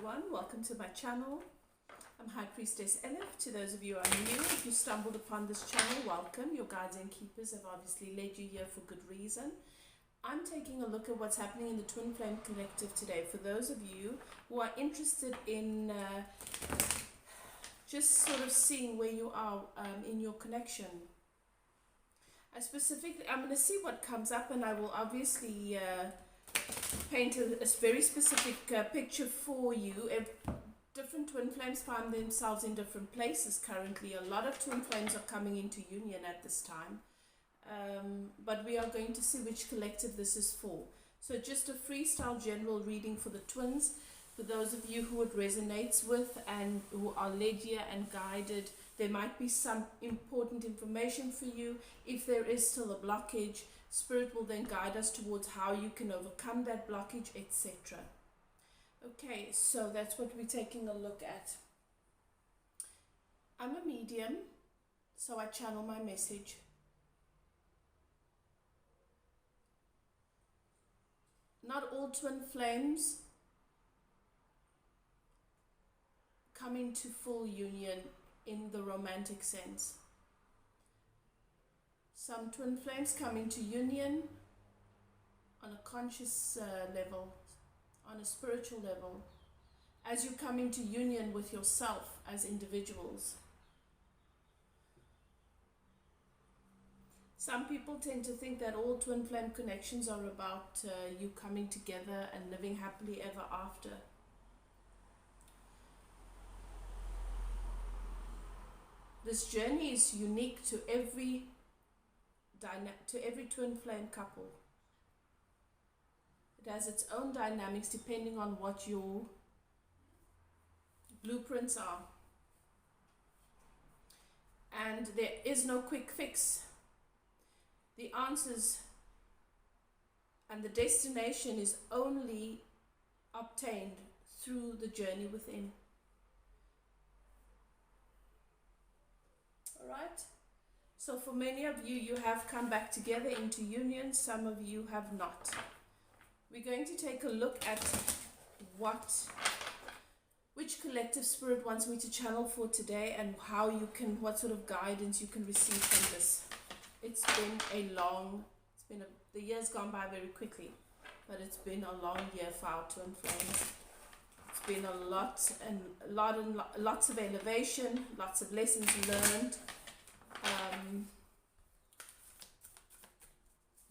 everyone, welcome to my channel. I'm High Priestess Elif. To those of you who are new, if you stumbled upon this channel, welcome. Your guides and keepers have obviously led you here for good reason. I'm taking a look at what's happening in the Twin Flame Collective today. For those of you who are interested in just sort of seeing where you are in your connection. I'm going to see what comes up, and I will obviously paint a very specific picture for you. Different twin flames find themselves in different places currently. A lot of twin flames are coming into union at this time, but we are going to see which collective this is for. So just a freestyle general reading for the twins, for those of you who it resonates with and who are led here and guided. There might be some important information for you. If there is still a blockage, Spirit will then guide us towards how you can overcome that blockage, etc. Okay, so that's what we're taking a look at. I'm a medium, so I channel my message. Not all twin flames come into full union in the romantic sense. Some twin flames come into union on a conscious level, on a spiritual level, as you come into union with yourself as individuals. Some people tend to think that all twin flame connections are about you coming together and living happily ever after. This journey is unique to every twin flame couple. It has its own dynamics depending on what your blueprints are. And there is no quick fix. The answers and the destination is only obtained through the journey within. Alright? So for many of you, you have come back together into union. Some of you have not. We're going to take a look at which collective Spirit wants me to channel for today, and how you can, what sort of guidance you can receive from this. It's been the year's gone by very quickly, but it's been a long year for our twin flames. It's been lots of elevation, lots of lessons learned.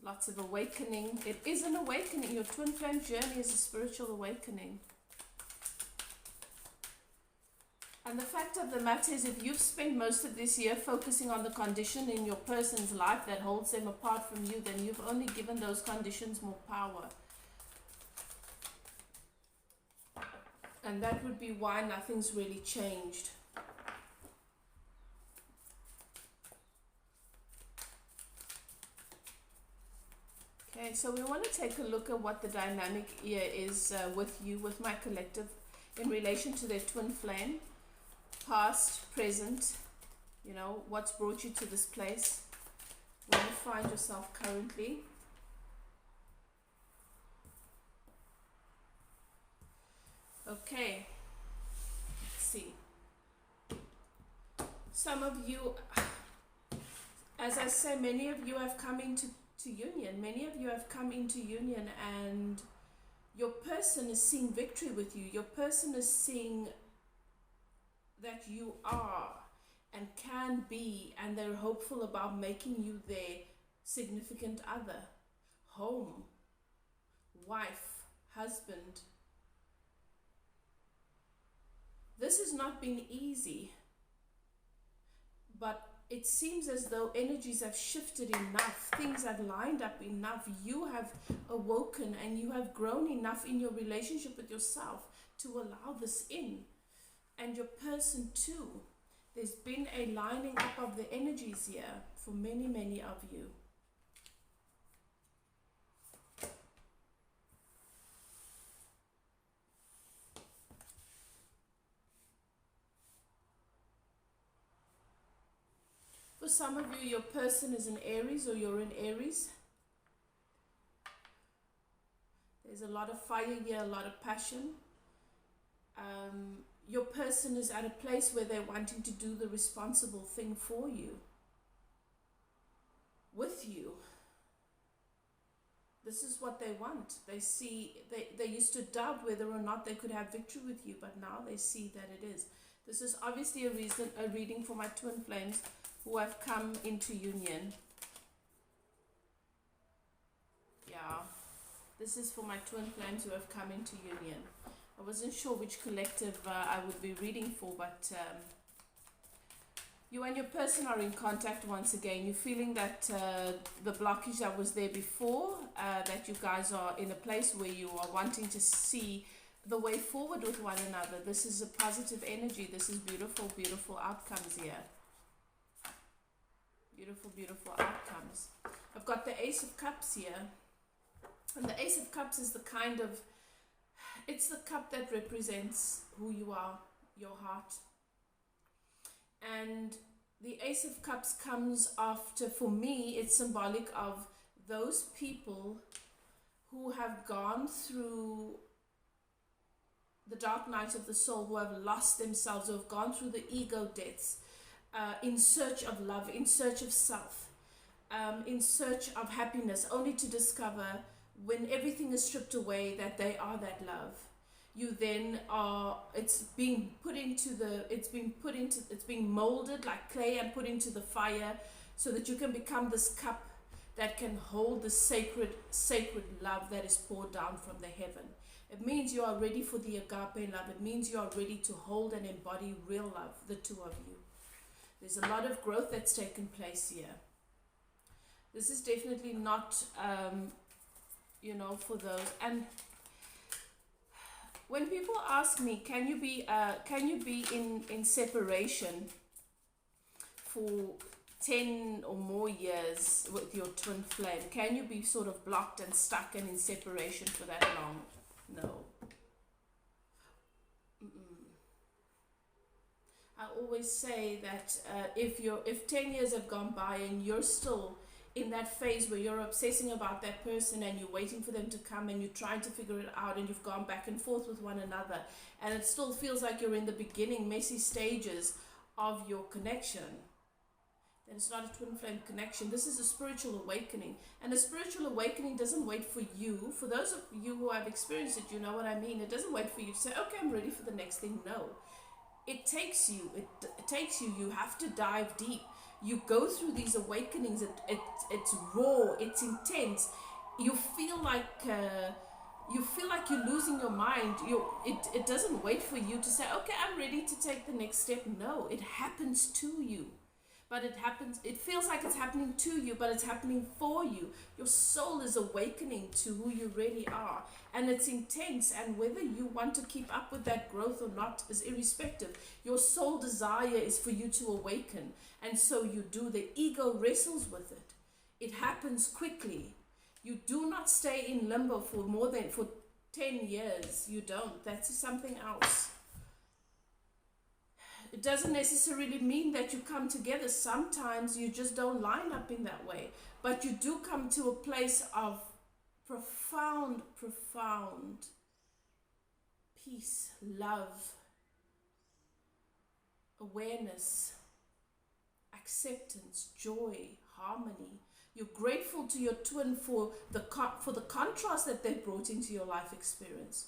Lots of awakening. It is an awakening. Your twin flame journey is a spiritual awakening. And the fact of the matter is, if you've spent most of this year focusing on the condition in your person's life that holds them apart from you, then you've only given those conditions more power. And that would be why nothing's really changed. Okay, so we want to take a look at what the dynamic here is with you, with my collective, in relation to their twin flame, past, present, you know, what's brought you to this place, where you find yourself currently. Okay, let's see. Some of you, as I say, many of you have come into union. Many of you have come into union, and your person is seeing victory with you. Your person is seeing that you are and can be, and they're hopeful about making you their significant other, home, wife, husband. This has not been easy, but it seems as though energies have shifted enough, things have lined up enough, you have awoken and you have grown enough in your relationship with yourself to allow this in. And your person too. There's been a lining up of the energies here for many, many of you. For some of you, your person is in Aries, or you're in Aries. There's a lot of fire here, a lot of passion. Your person is at a place where they're wanting to do the responsible thing for you, with you. This is what they want. They see, they used to doubt whether or not they could have victory with you, but now they see that it is. This is obviously a reading for my twin flames who have come into union. Yeah, this is for my twin flames who have come into union. I wasn't sure which collective I would be reading for, but you and your person are in contact once again. You're feeling that the blockage that was there before, that you guys are in a place where you are wanting to see the way forward with one another. This is a positive energy. This is beautiful, beautiful outcomes here. Beautiful, beautiful outcomes. I've got the Ace of Cups here. And the Ace of Cups is the kind of, it's the cup that represents who you are, your heart. And the Ace of Cups comes after, for me, it's symbolic of those people who have gone through the dark night of the soul, who have lost themselves, who have gone through the ego deaths, in search of love, in search of self, in search of happiness, only to discover when everything is stripped away that they are that love. You then are, it's being molded like clay and put into the fire so that you can become this cup that can hold the sacred love that is poured down from the heaven. It means you are ready for the agape love. It means you are ready to hold and embody real love, the two of you. There's a lot of growth that's taken place here. This is definitely not, for those. And when people ask me, can you be in separation for 10 or more years with your twin flame? Can you be sort of blocked and stuck and in separation for that long? No. I always say that if 10 years have gone by and you're still in that phase where you're obsessing about that person and you're waiting for them to come and you're trying to figure it out and you've gone back and forth with one another and it still feels like you're in the beginning messy stages of your connection, then it's not a twin flame connection. This is a spiritual awakening, and a spiritual awakening doesn't wait for you. For those of you who have experienced it, you know what I mean. It doesn't wait for you to say, okay, I'm ready for the next thing. No, it takes you. It takes you. You have to dive deep. You go through these awakenings. It's raw. It's intense. You feel like you're losing your mind. It doesn't wait for you to say, okay, I'm ready to take the next step. No, it happens to you. But it feels like it's happening to you, but it's happening for you. Your soul is awakening to who you really are. And it's intense. And whether you want to keep up with that growth or not is irrespective. Your soul desire is for you to awaken. And so you do. The ego wrestles with it. It happens quickly. You do not stay in limbo for 10 years. You don't. That's something else. It doesn't necessarily mean that you come together. Sometimes you just don't line up in that way. But you do come to a place of profound peace, love, awareness, acceptance, joy, harmony. You're grateful to your twin for the contrast that they brought into your life experience.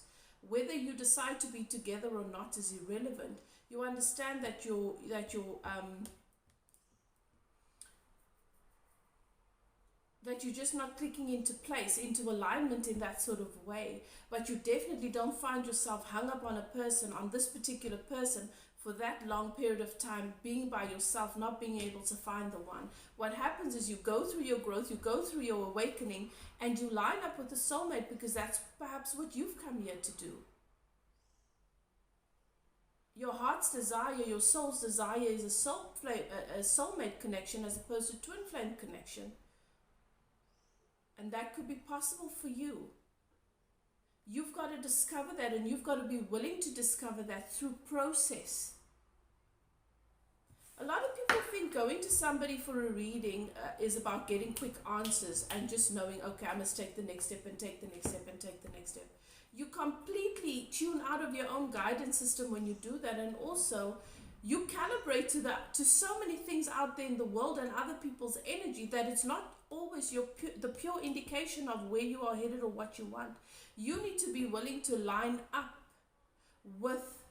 Whether you decide to be together or not is irrelevant. You understand that you're just not clicking into place, into alignment in that sort of way. But you definitely don't find yourself hung up on a person, on this particular person, for that long period of time, being by yourself, not being able to find the one. What happens is you go through your growth, you go through your awakening, and you line up with the soulmate, because that's perhaps what you've come here to do. Your heart's desire, your soul's desire is a soulmate connection as opposed to twin flame connection. And that could be possible for you. You've got to discover that, and you've got to be willing to discover that through process. A lot of people think going to somebody for a reading is about getting quick answers and just knowing, okay, I must take the next step and take the next step and take the next step. you completely tune out of your own guidance system when you do that, and also you calibrate to so many things out there in the world and other people's energy that it's not always the pure indication of where you are headed or what you want. You need to be willing to line up with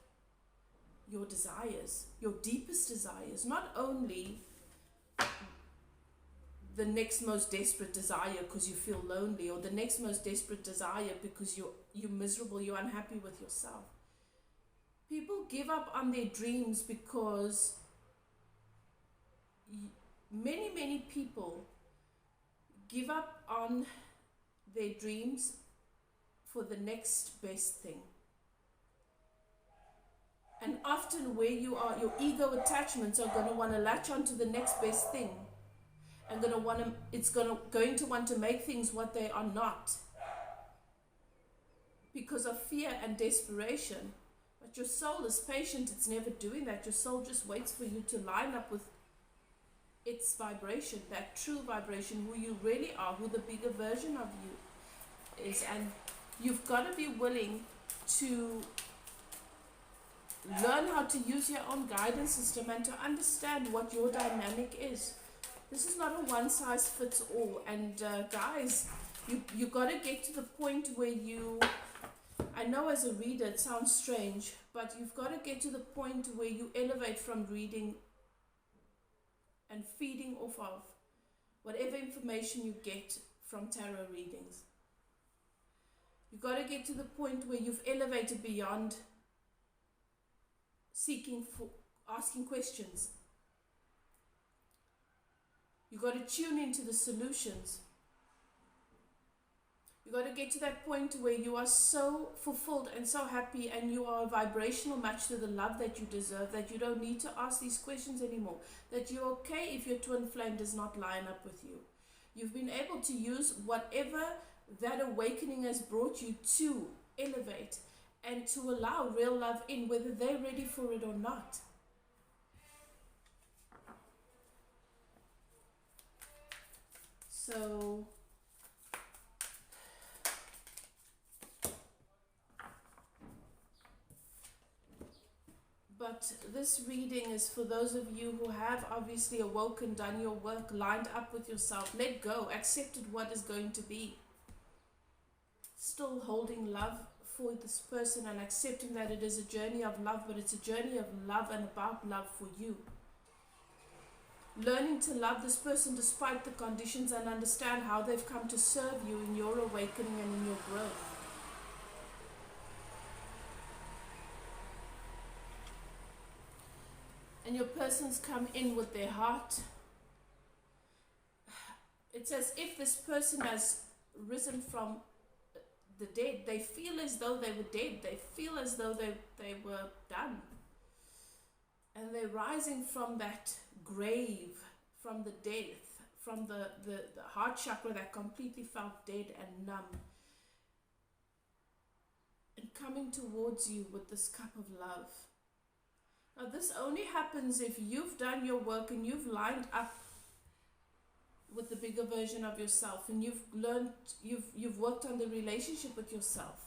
your desires, your deepest desires, not only the next most desperate desire because you feel lonely, or the next most desperate desire because you're miserable, you're unhappy with yourself. People give up on their dreams because many people give up on their dreams for the next best thing. And often where you are, your ego attachments are going to want to latch on to the next best thing, and going to want to make things what they are not because of fear and desperation. But your soul is patient. It's never doing that. Your soul just waits for you to line up with its vibration, that true vibration, who you really are, who the bigger version of you is. And you've got to be willing to learn how to use your own guidance system and to understand what your dynamic is. This is not a one size fits all. And guys, you got to get to the point where I know as a reader it sounds strange, but you've got to get to the point where you elevate from reading and feeding off of whatever information you get from tarot readings. You've got to get to the point where you've elevated beyond asking questions. You've got to tune into the solutions. You've got to get to that point where you are so fulfilled and so happy, and you are a vibrational match to the love that you deserve, that you don't need to ask these questions anymore, that you're okay if your twin flame does not line up with you. You've been able to use whatever that awakening has brought you to elevate and to allow real love in, whether they're ready for it or not. So but this reading is for those of you who have obviously awoken, done your work, lined up with yourself, let go, accepted what is going to be, still holding love for this person and accepting that it is a journey of love, but it's a journey of love and about love for you. Learning to love this person despite the conditions and understand how they've come to serve you in your awakening and in your growth. And your person's come in with their heart. It's as if this person has risen from the dead. They feel as though they were dead. They feel as though they were done. And they're rising from that grave, from the death, from the heart chakra that completely felt dead and numb. And coming towards you with this cup of love. Now this only happens if you've done your work and you've lined up with the bigger version of yourself, and you've learned, you've worked on the relationship with yourself.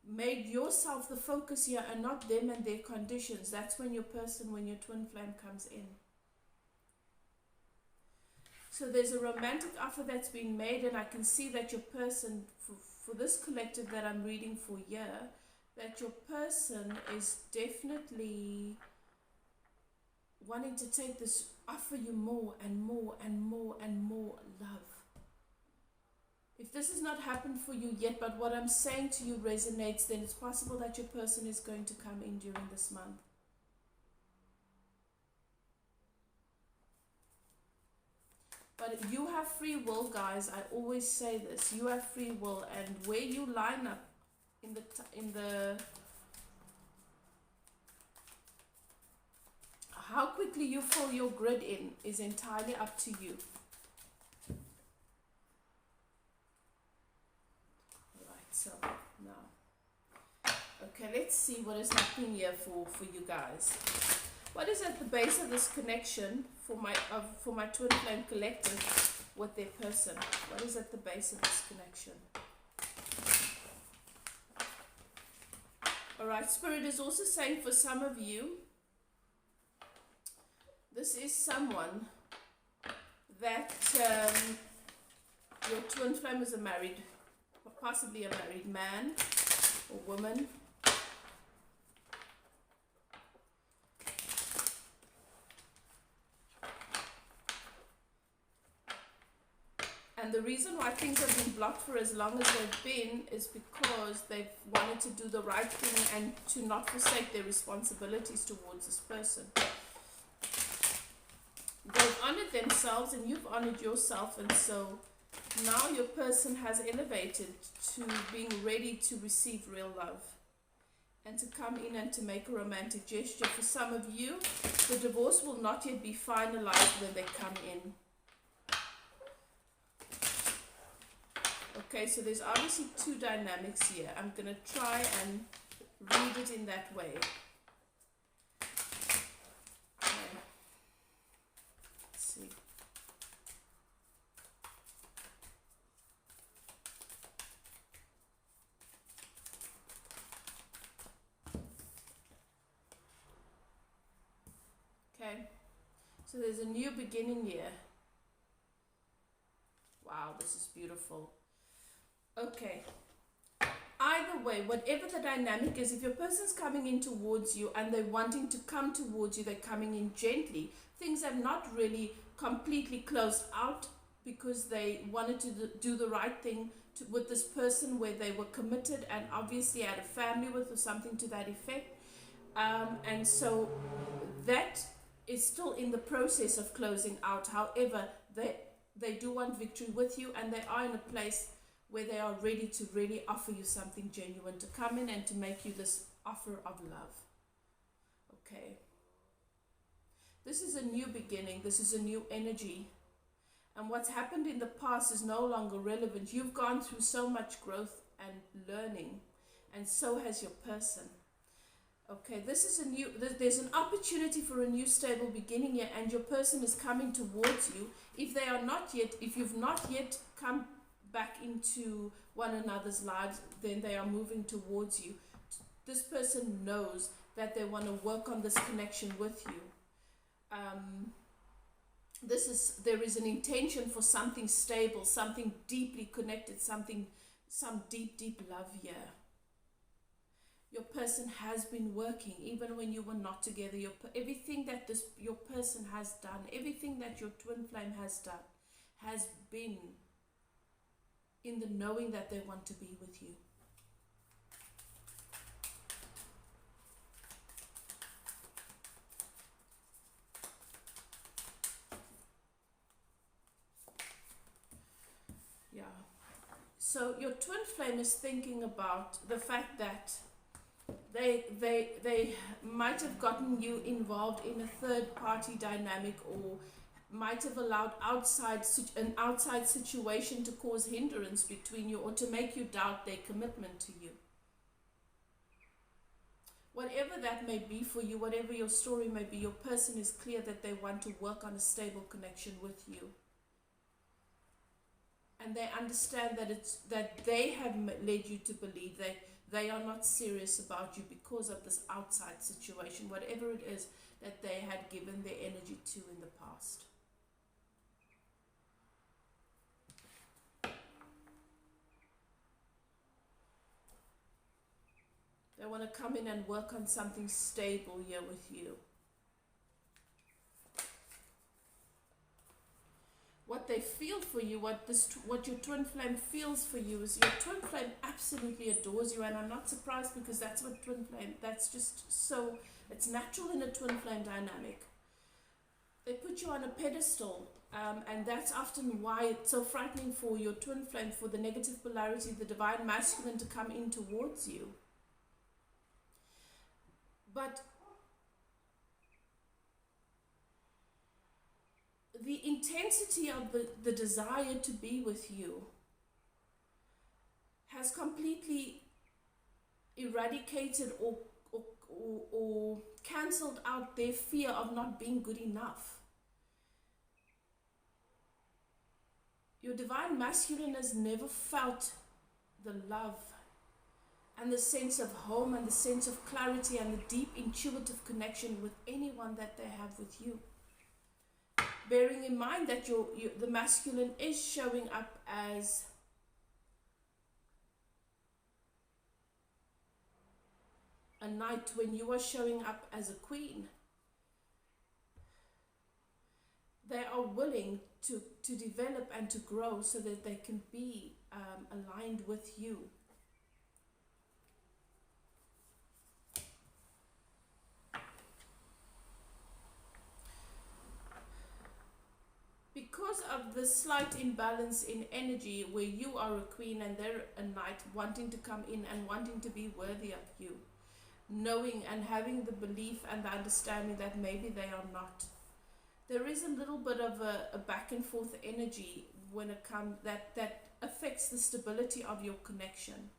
Made yourself the focus here and not them and their conditions. That's when your person, when your twin flame comes in. So there's a romantic offer that's been made, and I can see that your person, for this collective that I'm reading for here, that your person is definitely wanting to take this, offer you more and more and more and more love. If this has not happened for you yet, but what I'm saying to you resonates, then it's possible that your person is going to come in during this month. But you have free will, guys. I always say this. You have free will, and where you line up in the how quickly you fill your grid in is entirely up to you. Right, so now, okay, let's see what is happening here for you guys. What is at the base of this connection for my twin flame collective with their person? What is at the base of this connection? Alright, Spirit is also saying for some of you, this is someone that your twin flame is a married, possibly a married man or woman. And the reason why things have been blocked for as long as they've been is because they've wanted to do the right thing and to not forsake their responsibilities towards this person. They've honored themselves and you've honored yourself, and so now your person has elevated to being ready to receive real love and to come in and to make a romantic gesture. For some of you, the divorce will not yet be finalized when they come in. Okay, so there's obviously two dynamics here. I'm going to try and read it in that way. Okay. Let's see. Okay, so there's a new beginning here. Wow, this is beautiful. Okay, either way, whatever the dynamic is, if your person's coming in towards you and they're wanting to come towards you, they're coming in gently. Things have not really completely closed out because they wanted to do the right thing with this person where they were committed and obviously had a family with or something to that effect. And so that is still in the process of closing out. However, they do want victory with you, and they are in a place where they are ready to really offer you something genuine, to come in and to make you this offer of love. Okay. This is a new beginning. This is a new energy. And what's happened in the past is no longer relevant. You've gone through so much growth and learning, and so has your person. Okay, this is a new, there's an opportunity for a new stable beginning here, and your person is coming towards you. If they are not yet, if you've not yet come back into one another's lives, then they are moving towards you. This person knows that they want to work on this connection with you. There is an intention for something stable, something deeply connected, some deep love here. Your person has been working even when you were not together. Everything that your person has done, everything that your twin flame has done, has been in the knowing that they want to be with you. Yeah. So your twin flame is thinking about the fact that they might have gotten you involved in a third party dynamic, or might have allowed an outside situation to cause hindrance between you, or to make you doubt their commitment to you. Whatever that may be for you, whatever your story may be, your person is clear that they want to work on a stable connection with you. And they understand that they have led you to believe that they are not serious about you because of this outside situation, whatever it is that they had given their energy to in the past. They want to come in and work on something stable here with you. What they feel for you, what your twin flame feels for you, is your twin flame absolutely adores you, and I'm not surprised, because that's what twin flame, that's just so, it's natural in a twin flame dynamic. They put you on a pedestal, and that's often why it's so frightening for your twin flame, for the negative polarity, the divine masculine, to come in towards you. But the intensity of the desire to be with you has completely eradicated or cancelled out their fear of not being good enough. Your divine masculine has never felt the love and the sense of home and the sense of clarity and the deep intuitive connection with anyone that they have with you. Bearing in mind that the masculine is showing up as a knight when you are showing up as a queen. They are willing to develop and to grow so that they can be aligned with you. Because of the slight imbalance in energy where you are a queen and they're a knight, wanting to come in and wanting to be worthy of you, knowing and having the belief and the understanding that maybe they are not. There is a little bit of a back and forth energy when it comes that affects the stability of your connection.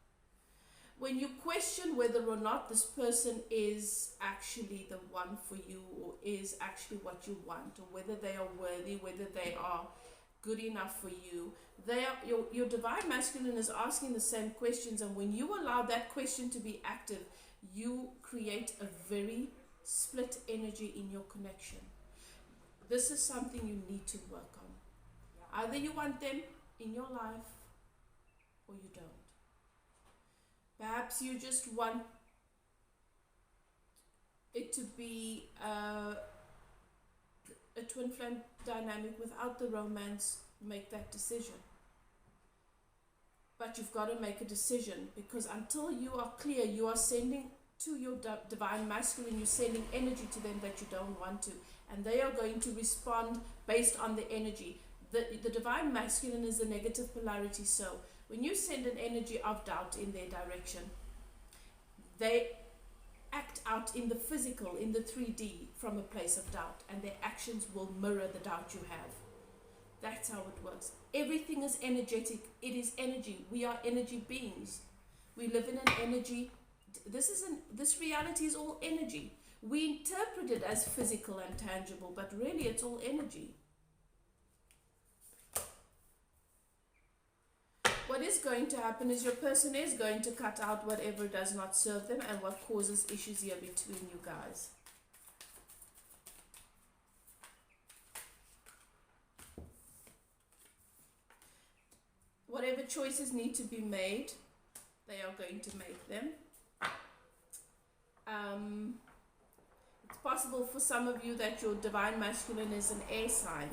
When you question whether or not this person is actually the one for you, or is actually what you want, or whether they are worthy, whether they are good enough for you, your divine masculine is asking the same questions, and when you allow that question to be active, you create a very split energy in your connection. This is something you need to work on. Either you want them in your life or you don't. Perhaps you just want it to be a twin flame dynamic without the romance. Make that decision. But you've got to make a decision, because until you are clear, you are sending to your divine masculine, you're sending energy to them that you don't want to, and they are going to respond based on the energy. The divine masculine is the negative polarity, so when you send an energy of doubt in their direction, they act out in the physical, in the 3D, from a place of doubt, and their actions will mirror the doubt you have. That's how it works. Everything is energetic. It is energy. We are energy beings. We live in an energy. This reality is all energy. We interpret it as physical and tangible, but really it's all energy. What is going to happen is your person is going to cut out whatever does not serve them and what causes issues here between you guys. Whatever choices need to be made, they are going to make them. It's possible for some of you that your divine masculine is an air sign.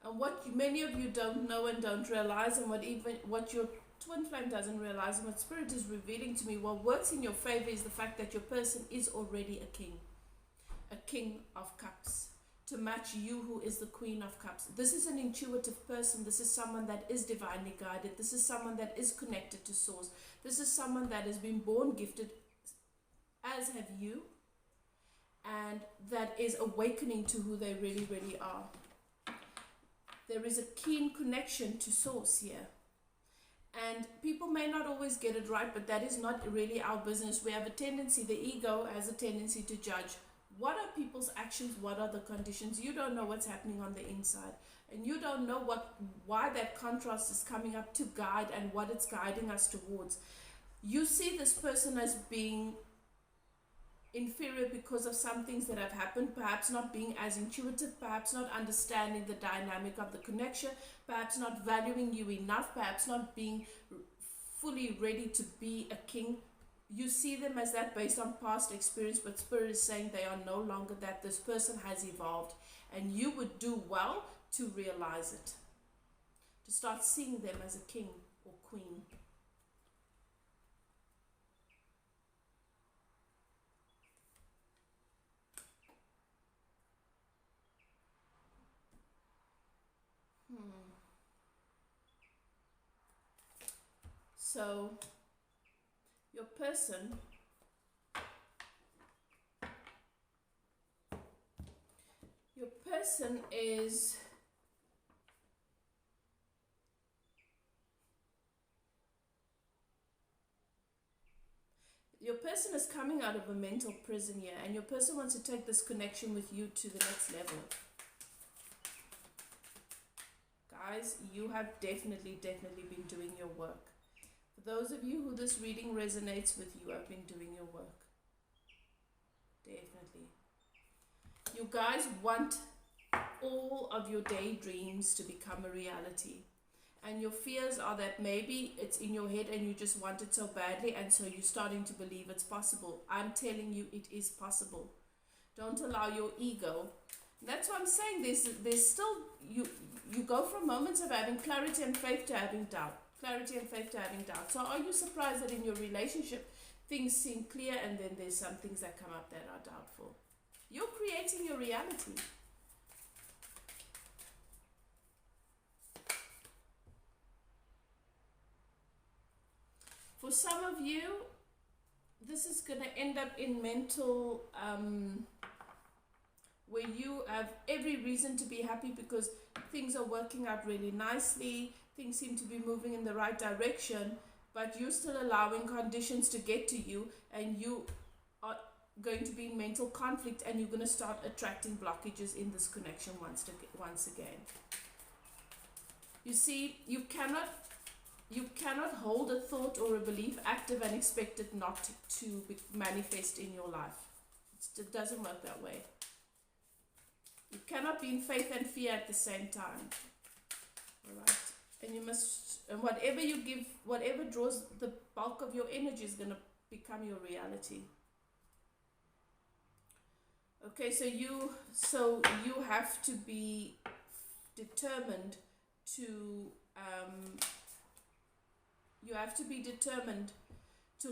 And what many of you don't know and don't realize, and what your twin flame doesn't realize, and what Spirit is revealing to me, what works in your favor is the fact that your person is already a king of cups, to match you who is the queen of cups. This is an intuitive person. This is someone that is divinely guided. This is someone that is connected to source. This is someone that has been born gifted, as have you, and that is awakening to who they really, really are. There is a keen connection to source here. And people may not always get it right, but that is not really our business. We have a tendency, the ego has a tendency to judge. What are people's actions? What are the conditions? You don't know what's happening on the inside. And you don't know why that contrast is coming up to guide and what it's guiding us towards. You see this person as being inferior because of some things that have happened, perhaps not being as intuitive, perhaps not understanding the dynamic of the connection, perhaps not valuing you enough, perhaps not being fully ready to be a king. You see them as that based on past experience, but Spirit is saying they are no longer that. This person has evolved, and you would do well to realize it, to start seeing them as a king or queen. So, your person is your person is coming out of a mental prison here, and your person wants to take this connection with you to the next level. Guys, you have definitely been doing your work. For those of you who this reading resonates with, you have been doing your work. Definitely. You guys want all of your daydreams to become a reality. And your fears are that maybe it's in your head and you just want it so badly, and so you're starting to believe it's possible. I'm telling you, it is possible. Don't allow your ego. That's what I'm saying. There's still, you go from moments of having clarity and faith to having doubt. Clarity and faith to having doubt. So are you surprised that in your relationship things seem clear, and then there's some things that come up that are doubtful? You're creating your reality. For some of you, this is going to end up in mental, where you have every reason to be happy because things are working out really nicely, things seem to be moving in the right direction, but you're still allowing conditions to get to you, and you are going to be in mental conflict, and you're going to start attracting blockages in this connection once again. You see, you cannot hold a thought or a belief active and expect it not to manifest in your life. It doesn't work that way. You cannot be in faith and fear at the same time. Alright? And you must, and whatever you give, whatever draws the bulk of your energy is going to become your reality. Okay, so you have to be determined to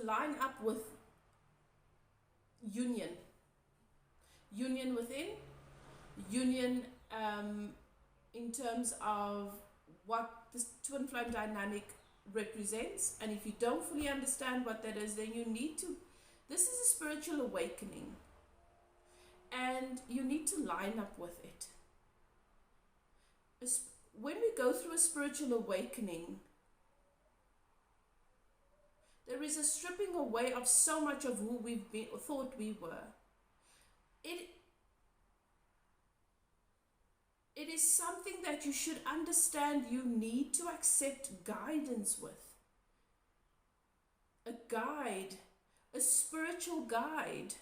line up with union within, union in terms of what this twin flame dynamic represents. And if you don't fully understand what that is, then you need to, this is a spiritual awakening, and you need to line up with it. When we go through a spiritual awakening, there is a stripping away of so much of who we've been or thought we were. It is something that you should understand you need to accept guidance with. A guide, a spiritual guide.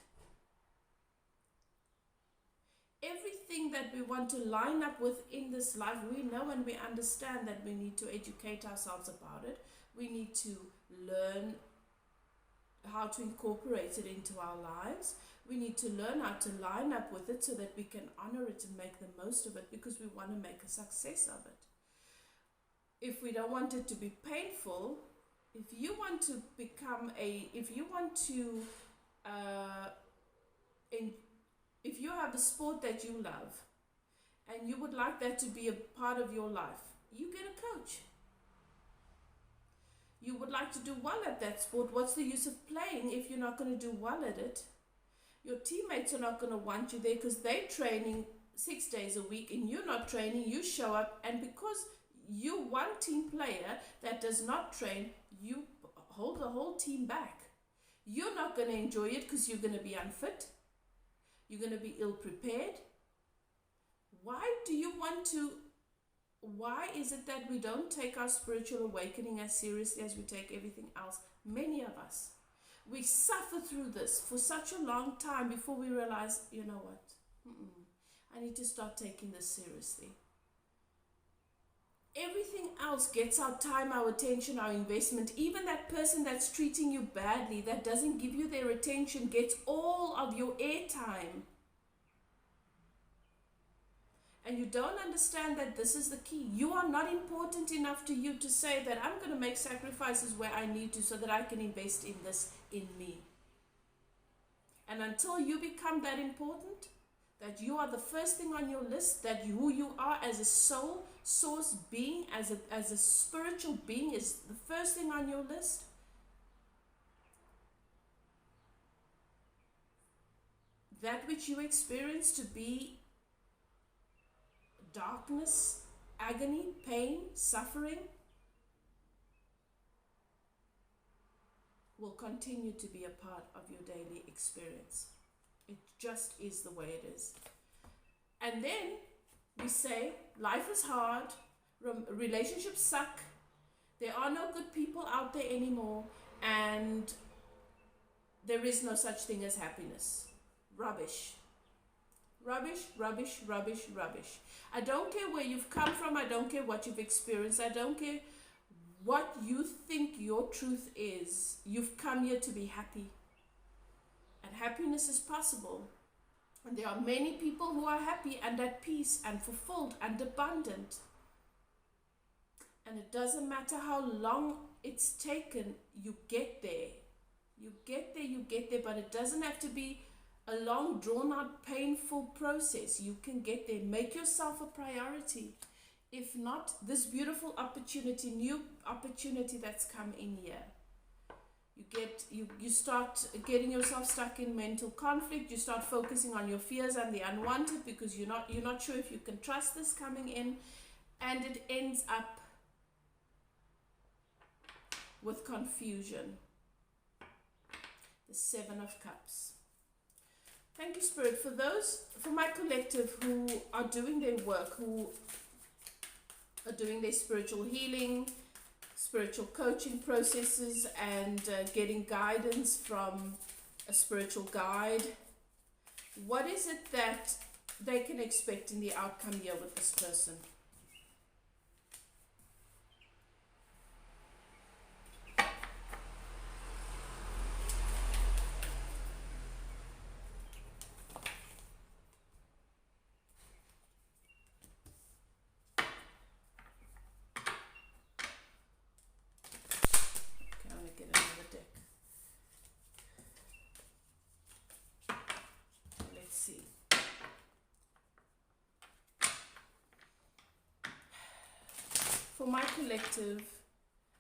Everything that we want to line up with in this life, we know and we understand that we need to educate ourselves about it. We need to learn how to incorporate it into our lives. We need to learn how to line up with it so that we can honor it and make the most of it, because we want to make a success of it. If we don't want it to be painful, if you want to if you have a sport that you love and you would like that to be a part of your life, you get a coach. You would like to do well at that sport. What's the use of playing if you're not going to do well at it? Your teammates are not going to want you there because they're training 6 days a week and you're not training. You show up, and because you're one team player that does not train, you hold the whole team back. You're not going to enjoy it because you're going to be unfit. You're going to be ill-prepared. Why is it that we don't take our spiritual awakening as seriously as we take everything else? Many of us. We suffer through this for such a long time before we realize, you know what? I need to start taking this seriously. Everything else gets our time, our attention, our investment. Even that person that's treating you badly, that doesn't give you their attention, gets all of your airtime. And you don't understand that this is the key. You are not important enough to you to say that I'm going to make sacrifices where I need to so that I can invest in this in me. And until you become that important, that you are the first thing on your list, that who you are as a soul source being, as a spiritual being is the first thing on your list, that which you experience to be darkness, agony, pain, suffering, will continue to be a part of your daily experience. It just is the way it is. And then we say, life is hard, relationships suck, there are no good people out there anymore, and there is no such thing as happiness. Rubbish. Rubbish, rubbish, rubbish, rubbish. I don't care where you've come from. I don't care what you've experienced. I don't care what you think your truth is. You've come here to be happy. And happiness is possible. And there are many people who are happy and at peace and fulfilled and abundant. And it doesn't matter how long it's taken, you get there. You get there, but it doesn't have to be a long, drawn-out, painful process. You can get there. Make yourself a priority. If not, this beautiful opportunity, new opportunity that's come in here. You start getting yourself stuck in mental conflict. You start focusing on your fears and the unwanted because you're not sure if you can trust this coming in, and it ends up with confusion. The Seven of Cups. Thank you, Spirit, for my collective who are doing their work, who are doing their spiritual healing, spiritual coaching processes, and getting guidance from a spiritual guide. What is it that they can expect in the outcome here with this person? For my collective,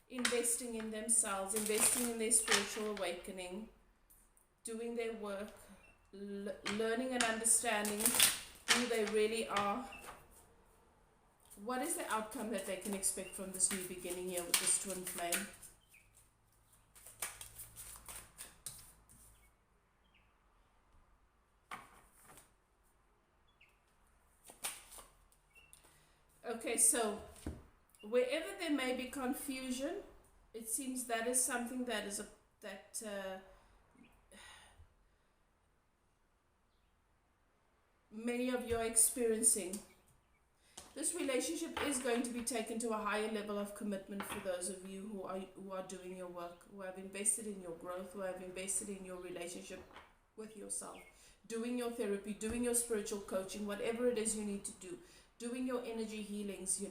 investing in themselves, investing in their spiritual awakening, doing their work, learning and understanding who they really are. What is the outcome that they can expect from this new beginning here with this twin flame? Okay, so wherever there may be confusion, it seems that is something that is many of you are experiencing. This relationship is going to be taken to a higher level of commitment for those of you who are doing your work, who have invested in your growth, who have invested in your relationship with yourself, doing your therapy, doing your spiritual coaching, whatever it is you need to do, doing your energy healings,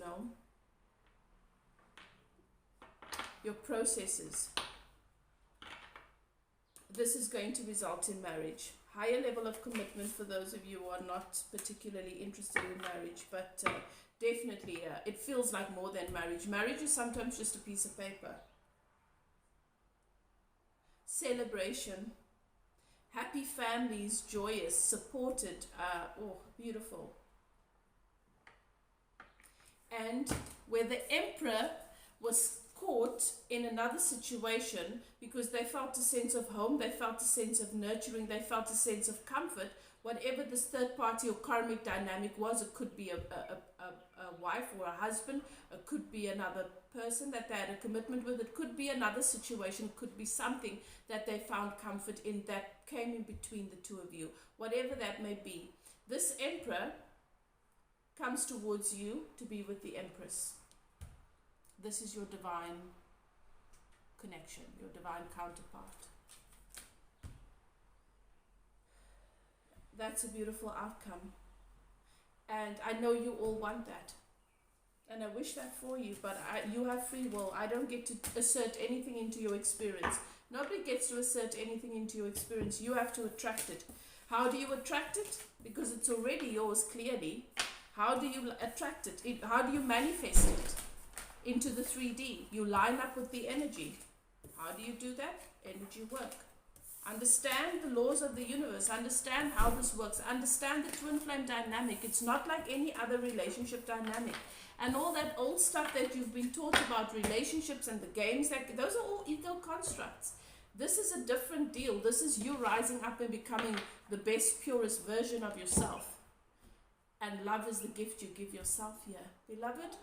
your processes. This is going to result in marriage. Higher level of commitment for those of you who are not particularly interested in marriage, but definitely it feels like more than marriage. Marriage is sometimes just a piece of paper. Celebration. Happy families, joyous, supported. Beautiful. And where the Emperor was caught in another situation because they felt a sense of home, they felt a sense of nurturing, they felt a sense of comfort, whatever this third party or karmic dynamic was. It could be a wife or a husband, it could be another person that they had a commitment with, it could be another situation, it could be something that they found comfort in that came in between the two of you, whatever that may be. This Emperor comes towards you to be with the Empress. This is your divine connection, your divine counterpart. That's a beautiful outcome. And I know you all want that. And I wish that for you, but you have free will. I don't get to assert anything into your experience. Nobody gets to assert anything into your experience. You have to attract it. How do you attract it? Because it's already yours, clearly. How do you attract it? How do you manifest it into the 3D? You line up with the energy. How do you do that? Energy work. Understand the laws of the universe. Understand how this works. Understand the twin flame dynamic. It's not like any other relationship dynamic. And all that old stuff that you've been taught about relationships and the games, those are all ego constructs. This is a different deal. This is you rising up and becoming the best, purest version of yourself. And love is the gift you give yourself here. Beloved,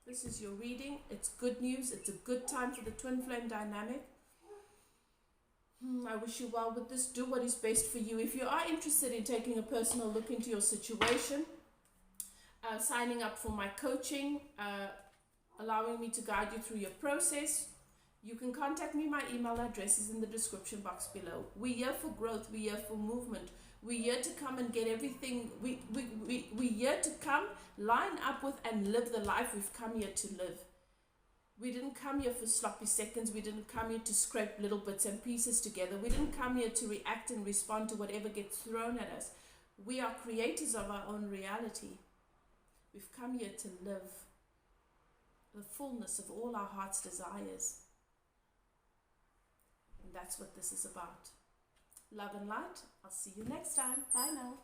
this is your reading. It's good news. It's a good time for the twin flame dynamic. I wish you well with this. Do what is best for you. If you are interested in taking a personal look into your situation, signing up for my coaching, allowing me to guide you through your process, you can contact me. My email address is in the description box below. We're here for growth. We're here for movement. We're here to come and get everything. We're here to come, line up with, and live the life we've come here to live. We didn't come here for sloppy seconds. We didn't come here to scrape little bits and pieces together. We didn't come here to react and respond to whatever gets thrown at us. We are creators of our own reality. We've come here to live the fullness of all our heart's desires. And that's what this is about. Love and light. I'll see you next time. Bye now.